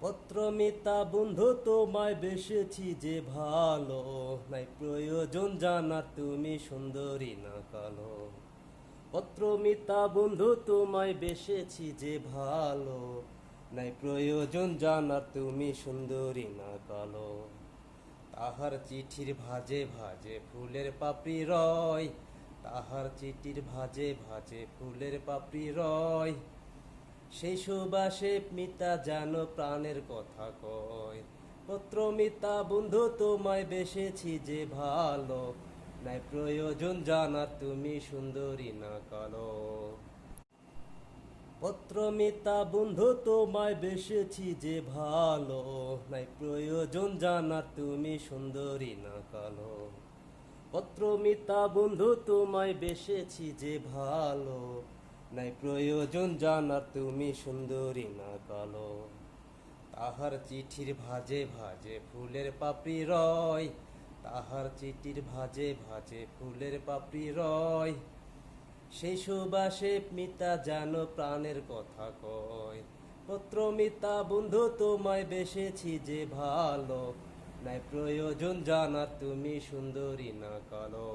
পত্রমিতা বন্ধু তোমায় বেসেছি যে ভালো, নাই প্রয়োজন জানার তুমি সুন্দরী না কালো। পত্রমিতা বন্ধু তোমায় বেসেছি যে ভালো, নাই প্রয়োজন জানার তুমি সুন্দরী না কালো। তাহার চিঠির ভাজে ভাজে ফুলের পাপড়ি রয়, তাহার চিঠির ভাজে ভাজে ফুলের পাপড়ি রয়। সেই সুবাসে মিতা যেন প্রাণের কথা কয়। পত্রমিতা বন্ধু তোমায় বেসেছি যে ভালো, নাই প্রয়োজন জানার তুমি সুন্দরী না কালো। পত্রমিতা বন্ধু তোমায় বেসেছি যে ভালো, নাই প্রয়োজন জানার তুমি সুন্দরী না কালো। পত্রমিতা বন্ধু তোমায় বেসেছি যে ভালো, নাই প্রয়োজন জানার তুমি সুন্দরী না কালো। তাহার চিঠির ভাজে ভাজে ফুলের পাপড়ি রয়, তাহার চিঠির ভাজে ভাজে ফুলের পাপড়ি রয়। সেই সুবাসে মিতা যেন প্রাণের কথা কয়। পত্রমিতা বন্ধু তোমায় বেসেছি যে ভালো, নাই প্রয়োজন জানার তুমি সুন্দরী না কালো।